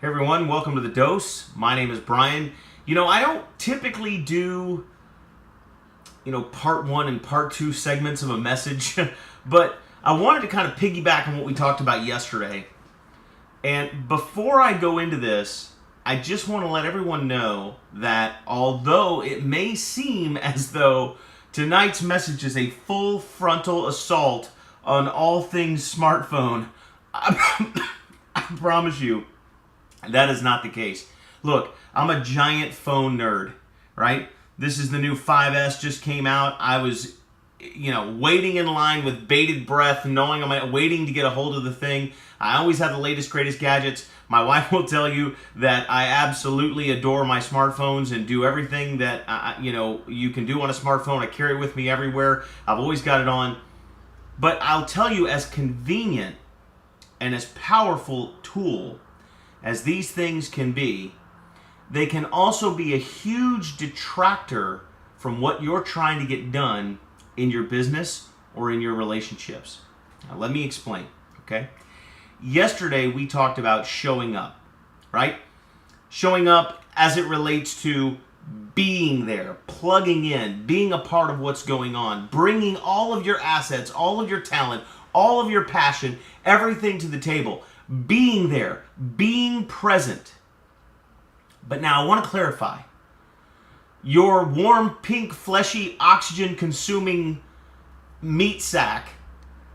Hey everyone, welcome to The Dose. My name is Brian. I don't typically do, part one and part two segments of a message, but I wanted to kind of piggyback on what we talked about yesterday. And before I go into this, I just want to let everyone know that although it may seem as though tonight's message is a full frontal assault on all things smartphone, I promise you, that is not the case. Look, I'm a giant phone nerd, right? This is the new 5S, just came out. I was, waiting in line with bated breath, knowing I'm waiting to get a hold of the thing. I always have the latest, greatest gadgets. My wife will tell you that I absolutely adore my smartphones and do everything that, you can do on a smartphone. I carry it with me everywhere. I've always got it on. But I'll tell you, as convenient and as powerful tool as these things can be, they can also be a huge detractor from what you're trying to get done in your business or in your relationships. Now, let me explain, okay? Yesterday, we talked about showing up, right? Showing up as it relates to being there, plugging in, being a part of what's going on, bringing all of your assets, all of your talent, all of your passion, everything to the table. Being there, being present. But now I want to clarify. Your warm, pink, fleshy, oxygen-consuming meat sack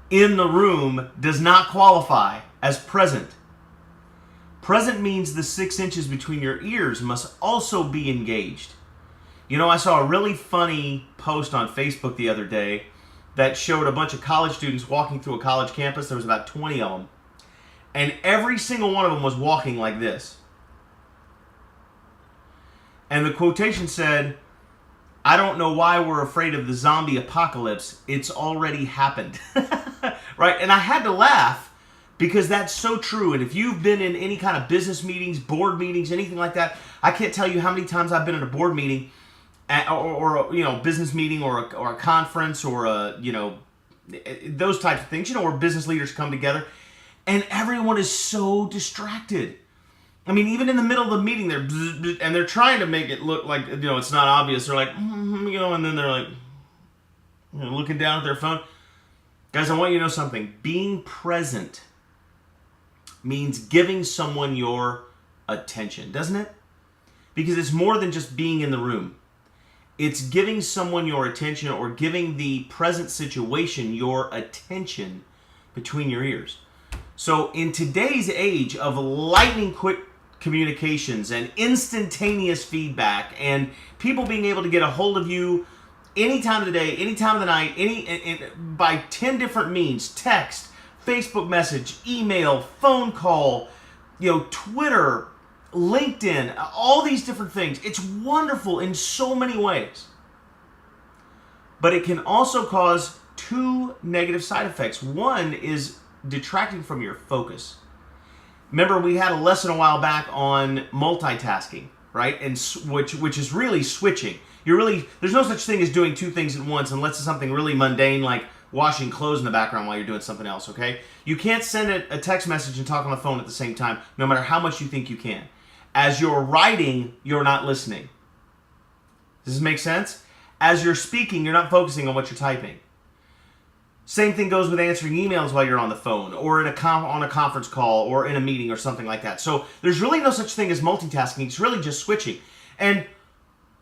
in the room does not qualify as present. Present means the 6 inches between your ears must also be engaged. I saw a really funny post on Facebook the other day that showed a bunch of college students walking through a college campus. There was about 20 of them. And every single one of them was walking like this. And the quotation said, "I don't know why we're afraid of the zombie apocalypse. It's already happened." Right? And I had to laugh because that's so true. And if you've been in any kind of business meetings, board meetings, anything like that, I can't tell you how many times I've been at a board meeting or business meeting or a conference or those types of things, where business leaders come together. And everyone is so distracted. I mean, even in the middle of the meeting, they're trying to make it look like, it's not obvious. They're like, and then they're like, looking down at their phone. Guys, I want you to know something. Being present means giving someone your attention, doesn't it? Because it's more than just being in the room. It's giving someone your attention or giving the present situation your attention between your ears. So in today's age of lightning quick communications and instantaneous feedback and people being able to get a hold of you any time of the day, any time of the night, by 10 different means, text, Facebook message, email, phone call, Twitter, LinkedIn, all these different things. It's wonderful in so many ways. But it can also cause 2 negative side effects. One is detracting from your focus. Remember, we had a lesson a while back on multitasking, right? And which is really switching. There's no such thing as doing 2 things at once unless it's something really mundane like washing clothes in the background while you're doing something else, okay? You can't send a text message and talk on the phone at the same time, no matter how much you think you can. As you're writing, you're not listening. Does this make sense? As you're speaking, you're not focusing on what you're typing. Same thing goes with answering emails while you're on the phone or on a conference call or in a meeting or something like that. So there's really no such thing as multitasking. It's really just switching. And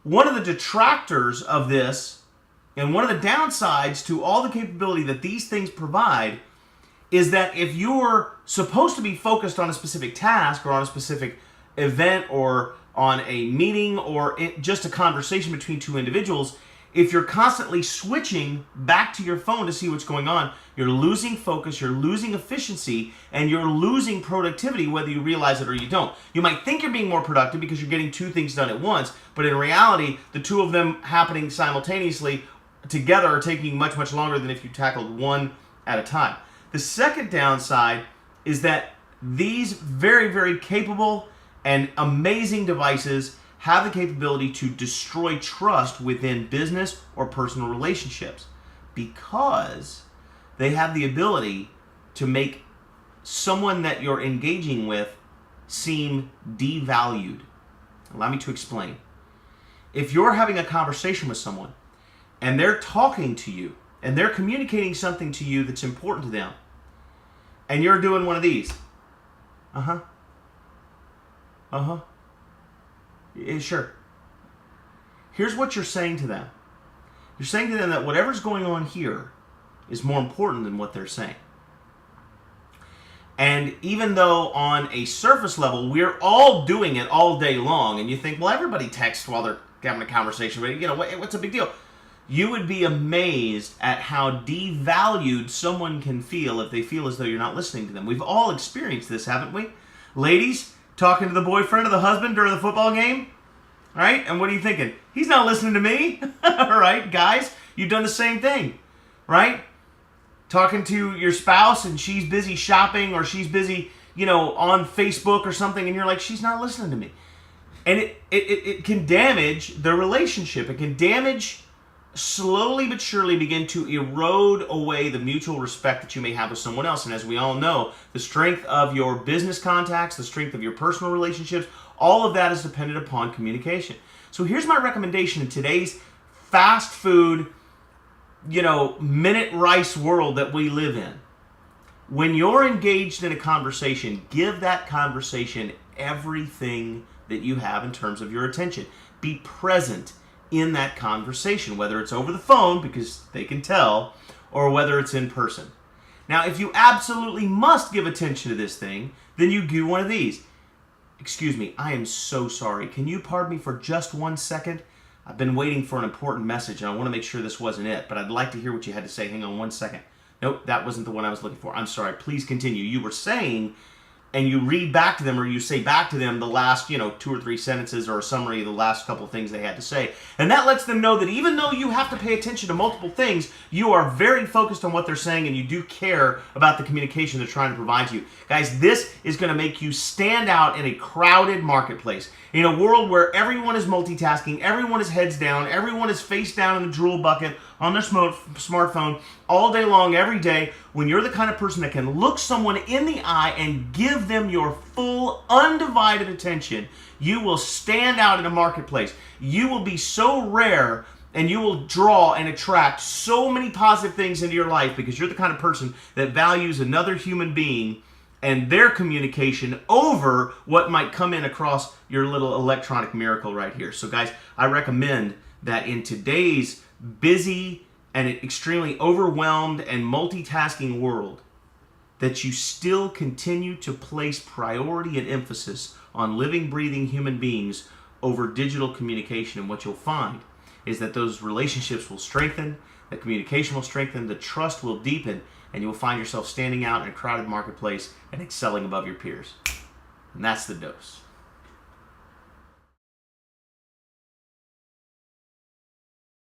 one of the detractors of this and one of the downsides to all the capability that these things provide is that if you're supposed to be focused on a specific task or on a specific event or on a meeting or just a conversation between 2 individuals, if you're constantly switching back to your phone to see what's going on, you're losing focus, you're losing efficiency, and you're losing productivity whether you realize it or you don't. You might think you're being more productive because you're getting 2 things done at once, but in reality, the 2 of them happening simultaneously together are taking much, much longer than if you tackled one at a time. The second downside is that these very, very capable and amazing devices have the capability to destroy trust within business or personal relationships because they have the ability to make someone that you're engaging with seem devalued. Allow me to explain. If you're having a conversation with someone and they're talking to you and they're communicating something to you that's important to them, and you're doing one of these, yeah, sure. Here's what you're saying to them. You're saying to them that whatever's going on here is more important than what they're saying. And even though on a surface level, we're all doing it all day long, and you think, well, everybody texts while they're having a conversation, but what's a big deal? You would be amazed at how devalued someone can feel if they feel as though you're not listening to them. We've all experienced this, haven't we? Ladies, talking to the boyfriend or the husband during the football game, right? And what are you thinking? He's not listening to me. All right, guys, you've done the same thing, right? Talking to your spouse and she's busy shopping or she's busy, on Facebook or something, and you're like, she's not listening to me. And it can damage the relationship. It can slowly but surely begin to erode away the mutual respect that you may have with someone else. And as we all know, the strength of your business contacts, the strength of your personal relationships, all of that is dependent upon communication. So here's my recommendation in today's fast food, minute rice world that we live in. When you're engaged in a conversation, give that conversation everything that you have in terms of your attention. Be present in that conversation, whether it's over the phone because they can tell, or whether it's in person. Now, if you absolutely must give attention to this thing, then you do one of these. Excuse me, I am so sorry. Can you pardon me for just 1 second? I've been waiting for an important message, and I want to make sure this wasn't it, but I'd like to hear what you had to say. Hang on 1 second. Nope, that wasn't the one I was looking for. I'm sorry. Please continue. You were saying, and you read back to them, or you say back to them the last, 2 or 3 sentences or a summary of the last couple of things they had to say. And that lets them know that even though you have to pay attention to multiple things, you are very focused on what they're saying and you do care about the communication they're trying to provide to you. Guys, this is going to make you stand out in a crowded marketplace. In a world where everyone is multitasking, everyone is heads down, everyone is face down in the drool bucket on their smartphone all day long, every day, when you're the kind of person that can look someone in the eye and give them your full, undivided attention, you will stand out in a marketplace. You will be so rare, and you will draw and attract so many positive things into your life because you're the kind of person that values another human being and their communication over what might come in across your little electronic miracle right here. So guys, I recommend that in today's busy and extremely overwhelmed and multitasking world, that you still continue to place priority and emphasis on living, breathing human beings over digital communication. And what you'll find is that those relationships will strengthen, the communication will strengthen, the trust will deepen, and you will find yourself standing out in a crowded marketplace and excelling above your peers. And that's the dose.